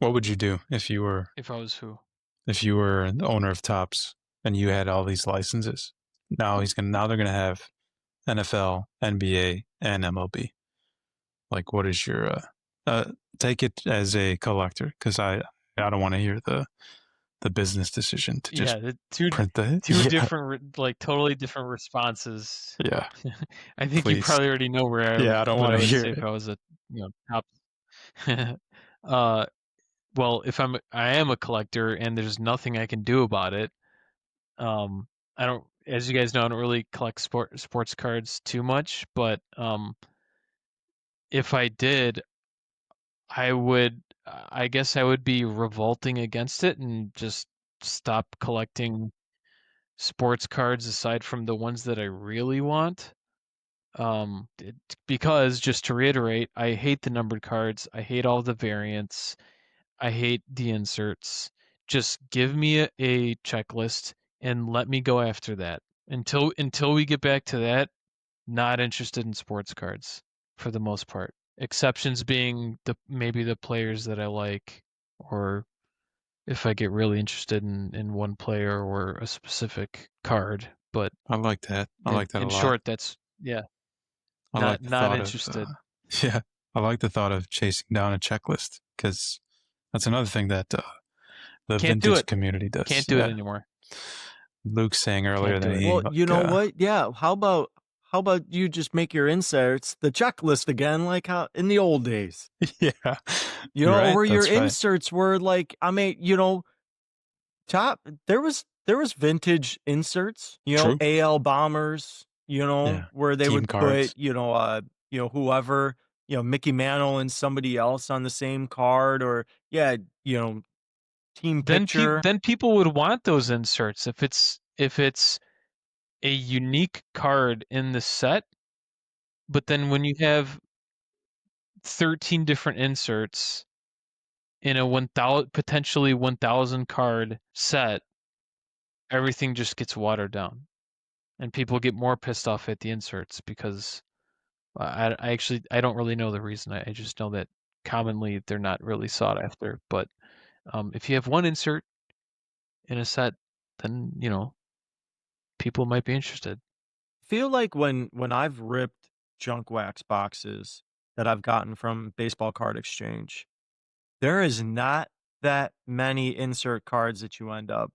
What would you do if you were If I was who? the owner of Topps and you had all these licenses? Now they're gonna have NFL, NBA, and MLB. Like, what is your take it as a collector, because I don't want to hear the business decision to just Yeah, the two print the two different like totally different responses. yeah. I think you Please. probably already know Yeah, I don't what want I to would hear say it. if I was a top. uh, well, if I am a collector and there's nothing I can do about it. I don't, as you guys know, I don't really collect sports cards too much, but if I did, I guess I would be revolting against it and just stop collecting sports cards aside from the ones that I really want. Because just to reiterate, I hate the numbered cards. I hate all the variants. I hate the inserts. Just give me a checklist and let me go after that. Until we get back to that, not interested in sports cards for the most part. Exceptions being maybe the players that I like, or if I get really interested in one player or a specific card. But I like that. I like that a in lot. short, that's yeah, I like the not thought of, interested. yeah, I like the thought of chasing down a checklist because that's another thing that the Can't do vintage it. community does. Can't do it Yeah. anymore. Luke saying earlier Can't do that it. he, Well, you like, know what? Yeah. How about you just make your inserts the checklist again, like how in the old days? yeah, You you're know, right. where your That's right. inserts were like, I mean, top there was vintage inserts, True. AL bombers, Yeah. where they Team would put, cards. whoever, Mickey Mantle and somebody else on the same card, or yeah, team picture. Then people would want those inserts if it's a unique card in the set. But then when you have 13 different inserts in a 1,000 potentially 1,000 card set, everything just gets watered down, and people get more pissed off at the inserts because I don't really know the reason. I just know that commonly they're not really sought after. But if you have one insert in a set, then people might be interested. Feel like when I've ripped junk wax boxes that I've gotten from Baseball Card Exchange, there is not that many insert cards that you end up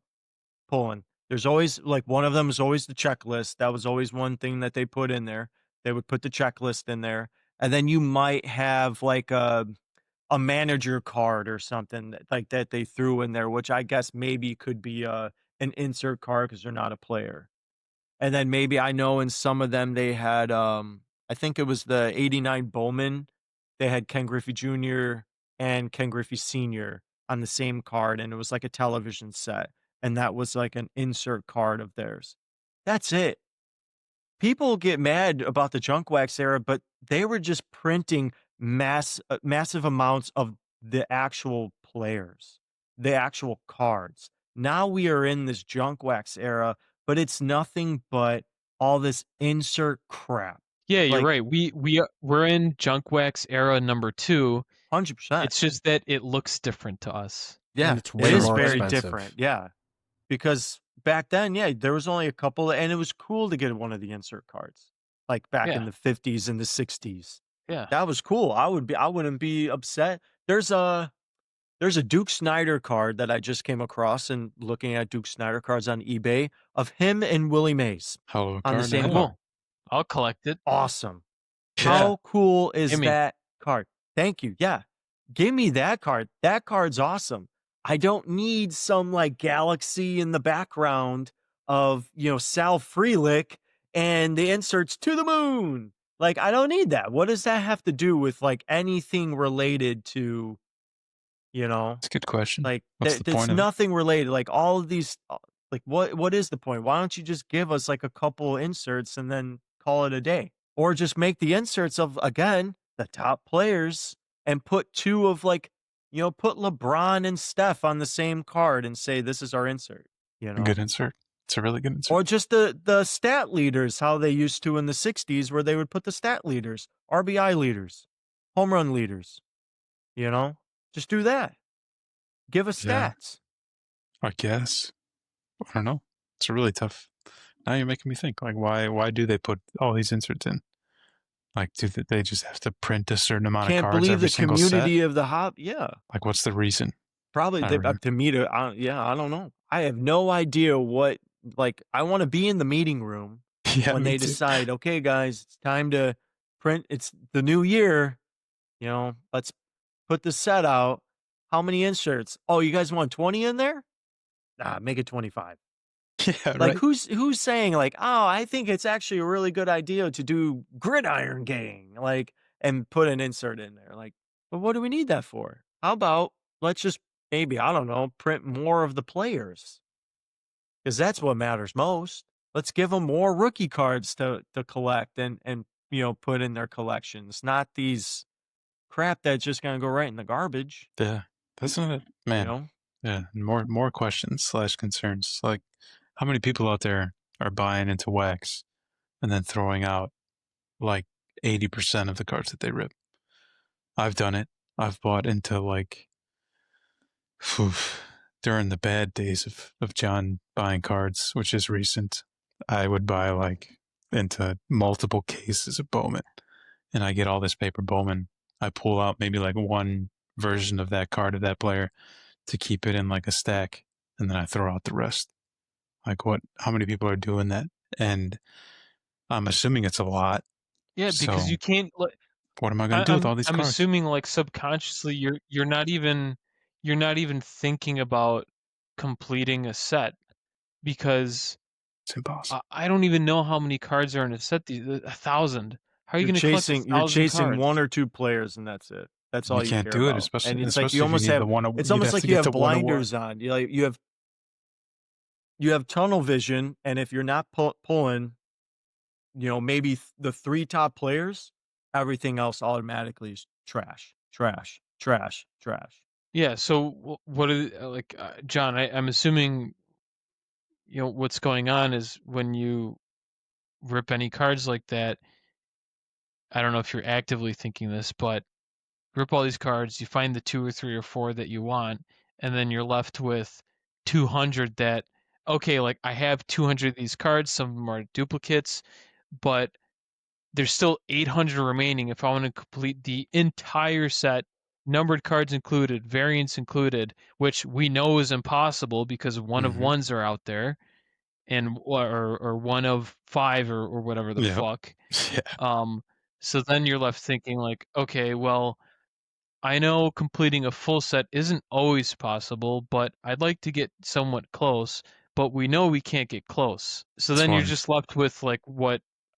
pulling. There's always like one of them is always the checklist. That was always one thing that they put in there. They would put the checklist in there. And then you might have like a manager card or something like that they threw in there, which I guess maybe could be an insert card because they're not a player. And then maybe I know in some of them they had I think it was the 89 Bowman. They had Ken Griffey Jr. and Ken Griffey Sr. on the same card, and it was like a television set. And that was like an insert card of theirs. That's it. People get mad about the junk wax era, but they were just printing massive amounts of the actual players, the actual cards. Now we are in this junk wax era, but it's nothing but all this insert crap. Yeah, you're Like right. We're in junk wax era number 2. 100%. It's just that it looks different to us. Yeah, And it's it way is more very expensive. different. Yeah. Because back then, yeah, there was only a couple, and it was cool to get one of the insert cards, like back in Yeah, the 50s and the 60s. yeah. That was cool. I wouldn't be upset. There's a Duke Snyder card that I just came across and looking at Duke Snyder cards on eBay of him and Willie Mays Hell of a on the card to same have. card. Cool. I'll collect it. Awesome. Yeah. How cool is Gimme. that card? Thank you. Yeah. Give me that card. That card's awesome. I don't need some like galaxy in the background of, Sal Frelick and the inserts to the moon. Like, I don't need that. What does that have to do with like anything related to, you know, That's a good question. like What's the that's point of it? nothing related. Like all of these, like what is the point? Why don't you just give us like a couple inserts and then call it a day, or just make the inserts of again the top players and put two of like, put LeBron and Steph on the same card and say this is our insert. You A good know, insert. It's a really good insert. or just the stat leaders, how they used to in the '60s, where they would put the stat leaders, RBI leaders, home run leaders. Just do that. Give us Yeah. stats. I guess. I don't know. It's a really tough. Now you're making me think. Like, why do they put all these inserts in? Like, do they just have to print a certain amount of Can't cards believe every the single set? community of the hop. Yeah, Like, what's the reason? probably I don't know. to me to yeah. I don't know. I have no idea what like. I want to be in the meeting room Yeah, when me they too. decide. Okay, guys, it's time to print. It's the new year. Let's put the set out. How many inserts? Oh, you guys want 20 in there? Nah, make it 25. Yeah, Like, right. who's saying like, "Oh, I think it's actually a really good idea to do gridiron gang," like, and put an insert in there, like, "But what do we need that for? How about let's just maybe, I don't know, print more of the players, because that's what matters most. Let's give them more rookie cards to collect and, put in their collections, not these crap that's just gonna go right in the garbage," Yeah, that's not it, you man. know? Yeah, and more questions slash concerns. Like, how many people out there are buying into wax and then throwing out like 80% of the cards that they rip? I've done it. I've bought into like phew, during the bad days of John buying cards, which is recent. I would buy like into multiple cases of Bowman, and I get all this paper Bowman. I pull out maybe like one version of that card of that player to keep it in like a stack, and then I throw out the rest. Like, what? How many people are doing that? And I'm assuming it's a lot. Yeah, because So you can't. what am I going to I, do with I'm all these I'm cards? assuming like subconsciously you're not even thinking about completing a set because It's impossible. I don't even know how many cards are in a set. 1,000. How are you You're going to collect a chasing you're thousand chasing cards? 1 or 2 players, and that's it. That's You all you can't care do it, about, and especially it's like you especially if you almost need the have one. it's You'd almost have to like you get have the 101. blinders on. You have tunnel vision, and if you're not pulling, maybe the 3 top players, everything else automatically is trash, trash, trash, trash. Yeah. So what are like John? I'm assuming what's going on is when you rip any cards like that. I don't know if you're actively thinking this, but rip all these cards, you find the 2 or 3 or 4 that you want, and then you're left with 200 that, okay, like I have 200 of these cards, some of them are duplicates, but there's still 800 remaining if I want to complete the entire set, numbered cards included, variants included, which we know is impossible because one of Mm-hmm. ones are out there and or one of 5 or whatever the Yep. fuck. Yeah. Um so then you're left thinking like, okay, well, I know completing a full set isn't always possible, but I'd like to get somewhat close, but we know we can't get close. So It's then you're fun. just left with like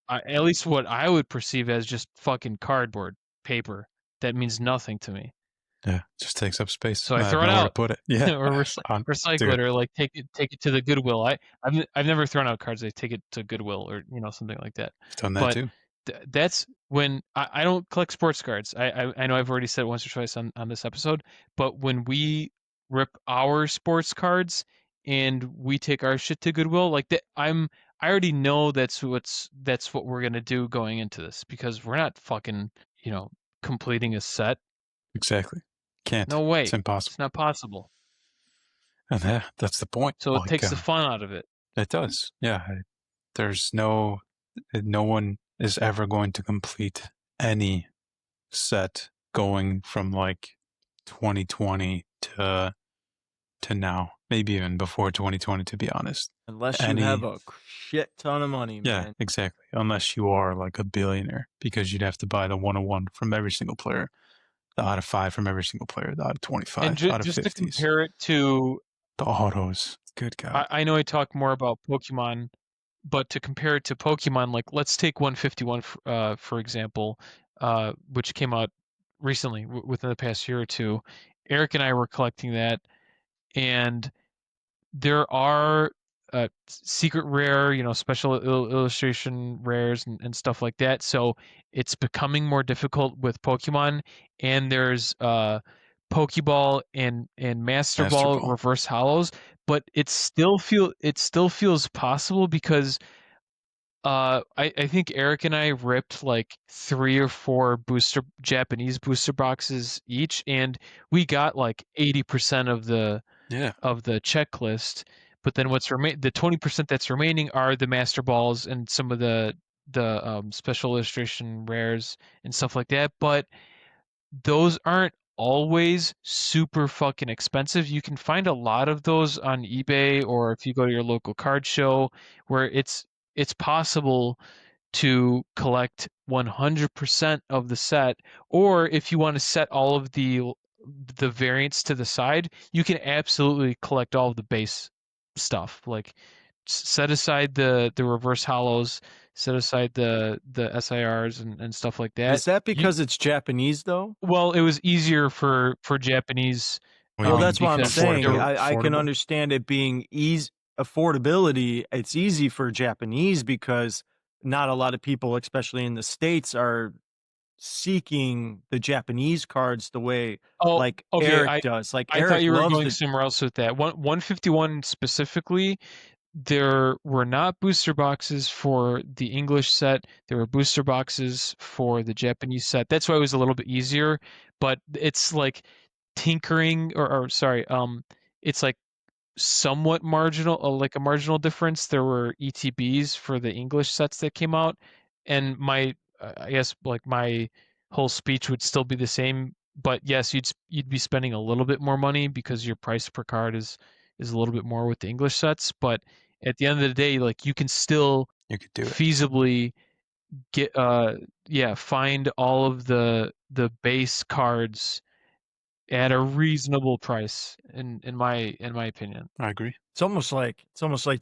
at least what I would perceive as just fucking cardboard paper that means nothing to me. Yeah. Just takes up space. So I I have throw it nowhere to out put it. Yeah. or recycle it Dude, or like take it to the Goodwill. I've never thrown out cards. I take it to Goodwill or something like that. I've done that But too. that's when I don't collect sports cards. I know I've already said it once or twice on this episode, but when we rip our sports cards and we take our shit to Goodwill, like that, I already know that's what we're gonna do going into this because we're not fucking completing a set. Exactly. Can't. No It's way, impossible. it's not possible. And that's the point. So it Like, takes the fun out of it. it does. Yeah. There's no one is ever going to complete any set going from like 2020 to now, maybe even before 2020, to be honest. Unless you have Any, a shit ton of money, yeah, man. exactly. Unless you are like a billionaire, because you'd have to buy the 101 from every single player, the out of 5 from every single player, the out of And 25, out of just to 50s, compare it to, the autos. Good God. I know I talk more about Pokemon, but to compare it to Pokemon, like let's take 151 for example, which came out recently within the past year or two. Eric and I were collecting that, and there are secret rare, special illustration rares and stuff like that. So it's becoming more difficult with Pokemon, and there's Pokeball and Master Master Ball Ball. reverse hollows, but it still feels possible because I think Eric and I ripped like 3 or 4 Japanese booster boxes each, and we got like 80% Yeah. of the checklist. But then the 20% that's remaining are the master balls and some of the special illustration rares and stuff like that. But those aren't always super fucking expensive. You can find a lot of those on eBay or if you go to your local card show where it's possible to collect 100% of the set, or if you want to set all of the the variants to the side, you can absolutely collect all of the base stuff. Like set aside the reverse hollows, set aside the SIRs and stuff like that. Is that You because it's Japanese though? well, it was easier for Japanese What do you Well, mean? that's what I'm because there saying. were I can Affordable? understand it being easy affordability. It's easy for Japanese because not a lot of people, especially in the States, are seeking the Japanese cards the way oh like okay. Eric does. Like I thought Eric you were loves going the somewhere else with that. 151 specifically, there were not booster boxes for the English set. There were booster boxes for the Japanese set. That's why it was a little bit easier, but it's like tinkering or sorry, it's like somewhat marginal, like a marginal difference. There were ETBs for the English sets that came out, and I guess like my whole speech would still be the same. But yes, you'd be spending a little bit more money because your price per card is a little bit more with the English sets. But at the end of the day, like you can still You could do it. feasibly get yeah, find all of the base cards at a reasonable price in my opinion. I agree. it's almost like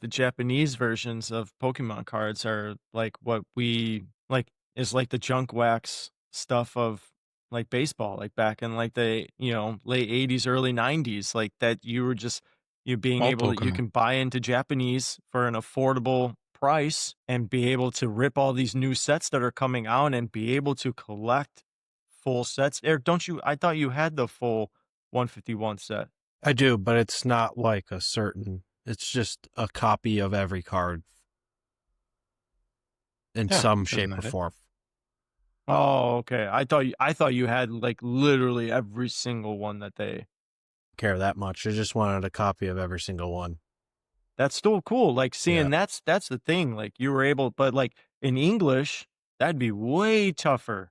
the Japanese versions of Pokemon cards are like what we like is like the junk wax stuff of like baseball, like back in like the, late 80s, early 90s, like that you were just you being All able to you Pokemon. can buy into Japanese for an affordable price and be able to rip all these new sets that are coming out and be able to collect full sets. Eric, don't you I thought you had the full 151 set. I do, but it's not like a certain. It's just a copy of every card in Yeah, some isn't shape or that it? form. Oh, okay. I thought you had like literally every single one that they Care that much. I just wanted a copy of every single one. that's still cool. Like Yeah. seeing that's the thing. Like you were able, but like in English, that'd be way tougher.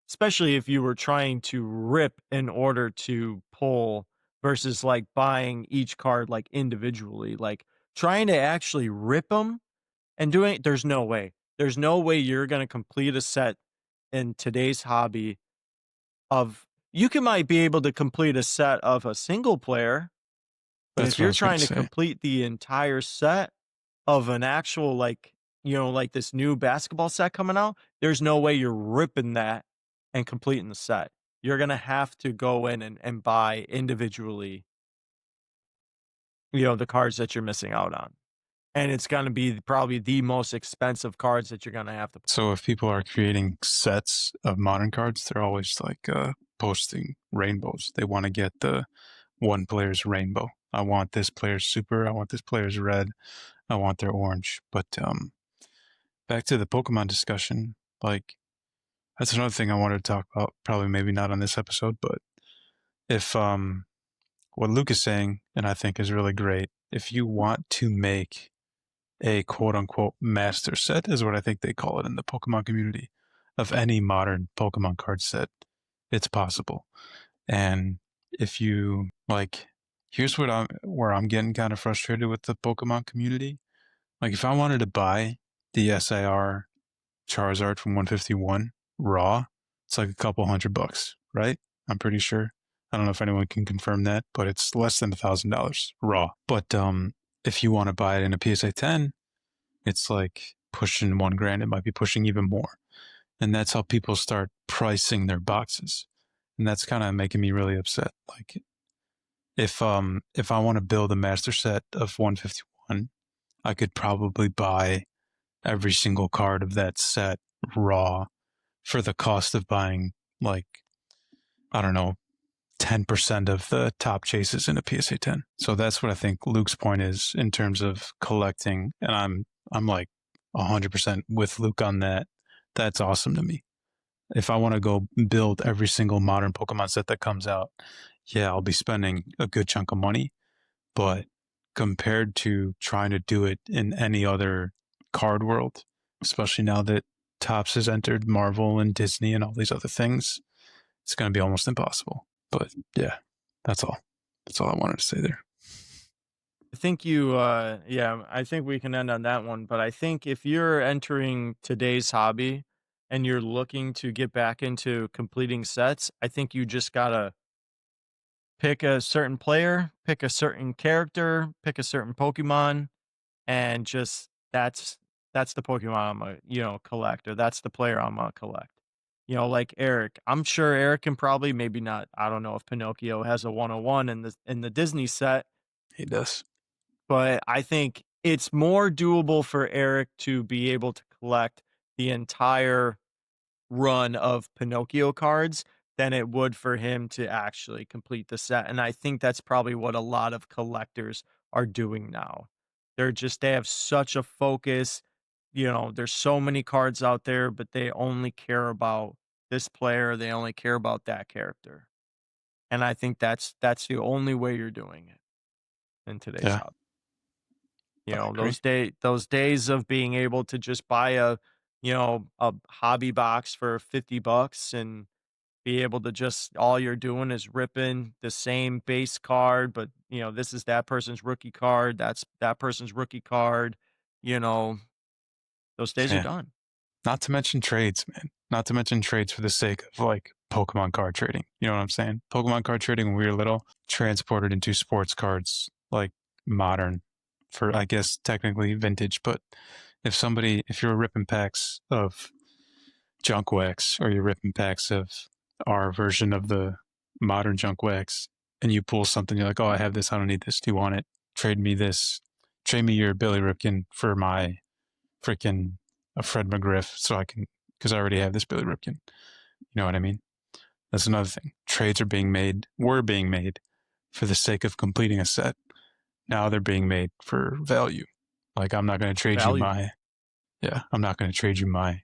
Especially if you were trying to rip in order to pull versus like buying each card like individually. Like trying to actually rip them and doing there's no way. There's no way you're gonna complete a set in today's hobby of you can might be able to complete a set of a single player, but That's if what I you're was gonna trying to say. complete the entire set of an actual like, like this new basketball set coming out, there's no way you're ripping that and completing the set. You're gonna have to go in and buy individually, the cards that you're missing out on. And it's gonna be probably the most expensive cards that you're gonna have to So if people are creating sets of modern cards, they're always like posting rainbows. They want to get the one player's rainbow. I want this player's super. I want this player's red. I want their orange. But back to the Pokemon discussion, like that's another thing I wanted to talk about. Probably maybe not on this episode, but if what Luke is saying, and I think is really great, if you want to make a quote unquote master set, is what I think they call it in the Pokemon community, of any modern Pokemon card set, it's possible. And if you like, here's where I'm getting kind of frustrated with the Pokemon community. Like, if I wanted to buy the SIR Charizard from 151 raw, it's like a couple $100, right? I'm pretty sure. I don't know if anyone can confirm that, but it's less than $1,000 raw. But if you want to buy it in a PSA 10, it's like pushing $1,000. It might be pushing even more, and that's how people start pricing their boxes, and that's kind of making me really upset. Like, if I want to build a master set of 151, I could probably buy every single card of that set raw for the cost of buying, like, I don't know, 10% of the top chases in a PSA 10. So that's what I think Luke's point is in terms of collecting. And I'm like 100% with Luke on that. That's awesome to me. If I want to go build every single modern Pokemon set that comes out, yeah, I'll be spending a good chunk of money. But compared to trying to do it in any other card world, especially now that Topps has entered Marvel and Disney and all these other things, it's going to be almost impossible. But yeah, that's all. That's all I wanted to say there. I think yeah, I think we can end on that one. But I think if you're entering today's hobby and you're looking to get back into completing sets, I think you just gotta pick a certain player, pick a certain character, pick a certain Pokemon, and just that's the Pokemon I'm a collect, or that's the player I'm gonna collect. Like Eric. I'm sure Eric can probably, maybe not. I don't know if Pinocchio has a 101 in the Disney set, He does. but I think it's more doable for Eric to be able to collect the entire run of Pinocchio cards than it would for him to actually complete the set. And I think that's probably what a lot of collectors are doing now. They have such a focus. There's so many cards out there, but they only care about this player, they only care about that character. And I think that's the only way you're doing it in today's Yeah, hobby. I agree. Those days of being able to just buy a hobby box for $50 and be able to just, all you're doing is ripping the same base card, but this is that person's rookie card, that's that person's rookie card, you know, those days are Yeah. done. Not to mention trades, man. Not to mention trades for the sake of like Pokemon card trading. You know what I'm saying? Pokemon card trading when we were little, transported into sports cards, like modern, for I guess technically vintage. But if you're ripping packs of junk wax, or you're ripping packs of our version of the modern junk wax, and you pull something, you're like, oh, I have this, I don't need this. Do you want it? Trade me this. Trade me your Billy Ripken for my freaking a Fred McGriff, so I can, because I already have this Billy Ripken. You know what I mean? That's another thing. Trades were being made for the sake of completing a set. Now they're being made for value. Like, I'm not going to trade Value. I'm not going to trade you my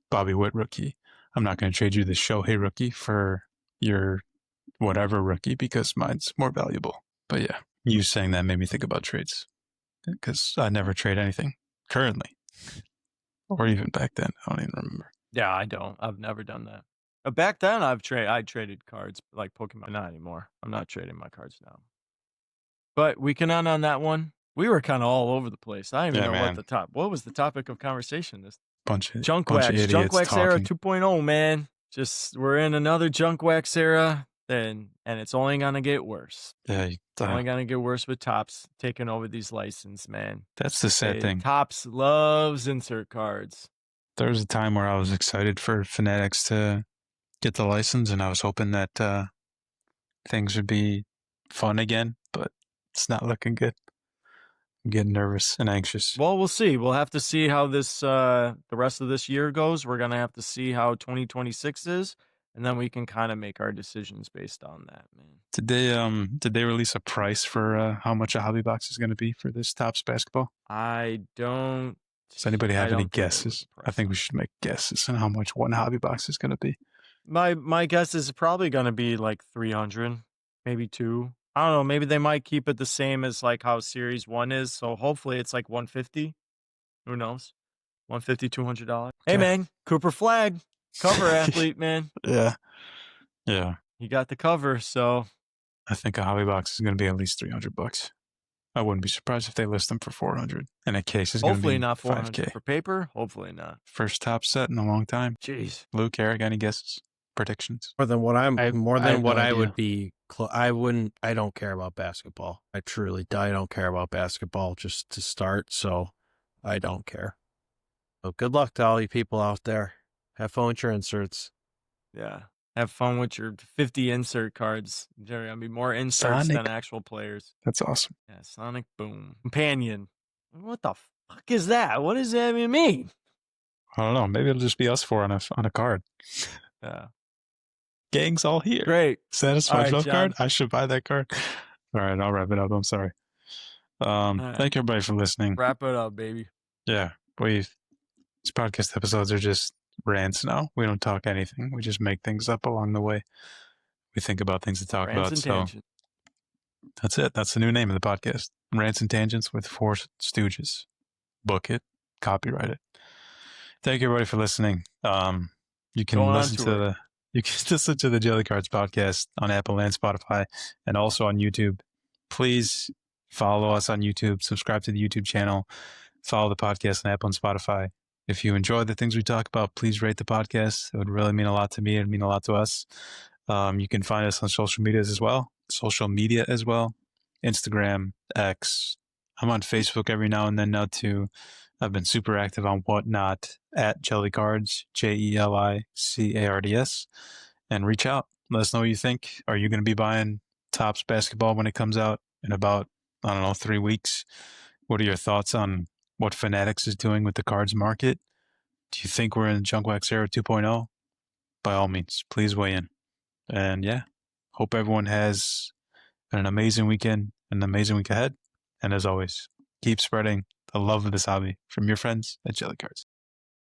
Bobby Witt rookie. I'm not going to trade you the Shohei rookie for your whatever rookie because mine's more valuable. But yeah, you saying that made me think about trades because I never trade anything currently. Or even back then, I don't even remember. Yeah, I don't. I've never done that. Back then, I traded cards like Pokemon. Not anymore. I'm not trading my cards now. But we can end on that one. We were kind of all over the place. I don't even know man. what was the topic of conversation. This Bunch of junk idiots wax era talking. 2.0, man. Just, we're in another junk wax era, and it's only gonna get worse. Yeah, It's only gonna get worse with Topps taking over these licenses, man. that's the sad thing. Topps loves insert cards. There was a time where I was excited for Fanatics to get the license, and I was hoping that things would be fun again, but it's not looking good. I'm getting nervous and anxious. Well, we'll see. We'll have to see how this the rest of this year goes. We're gonna have to see how 2026 is, and then we can kind of make our decisions based on that, man. Did they release a price for how much a hobby box is going to be for this Topps basketball? I don't. Does anybody have any guesses? I think we we should make guesses on how much one hobby box is going to be. My guess is probably gonna be like 300, maybe 2. I don't know. Maybe they might keep it the same as like how Series 1 is. So hopefully it's like 150. Who knows? 150, $200. Hey, Okay. man, Cooper Flag, cover athlete, man. Yeah. He got the cover, so I think a hobby box is going to be at least $300. I wouldn't be surprised if they list them for 400. And a case is going to hopefully be not 400 5K. for paper. Hopefully not. First top set in a long time. Jeez. Luke, Eric, any guesses? Predictions? More than what I have no I would idea. be. I don't care about basketball. I don't care about basketball just to start. So I don't care. So good luck to all you people out there. Have fun with your inserts. Yeah. Have fun with your 50 insert cards. There are gonna be more inserts Sonic. than actual players. That's awesome. Yeah, Sonic Boom. Companion. What the fuck is that? What does that even mean? I don't know. Maybe it'll just be us four on a card. Yeah. Gang's all here. Great. Satisfied All right, love John. card? I should buy that card. All right, I'll wrap it up. I'm sorry. right. Thank everybody for listening. Wrap it up, baby. Yeah, these podcast episodes are just rants now. We don't talk anything. We just make things up along the way. We think about things to talk Rants about. and So tangents. that's it. That's the new name of the podcast. Rants and Tangents with Four Stooges. Book it. Copyright it. Thank you everybody for listening. You can Going on listen to tour. listen to the Jelly Cards podcast on Apple and Spotify, and also on YouTube. Please follow us on YouTube. Subscribe to the YouTube channel. Follow the podcast on Apple and Spotify. If you enjoy the things we talk about, please rate the podcast. It would really mean a lot to me. It would mean a lot to us. You can find us on social medias as well. social media as well. Instagram, X. I'm on Facebook every now and then now too. I've been super active on Whatnot at Jellycards, JELICARDS, and reach out. Let us know what you think. Are you going to be buying Topps basketball when it comes out in about, I don't know, 3 weeks? What are your thoughts on what Fanatics is doing with the cards market? Do you think we're in Junk Wax Era 2.0? By all means, please weigh in. And yeah, hope everyone has an amazing weekend, an amazing week ahead. And as always, keep spreading the love of this hobby from your friends at Jellycards.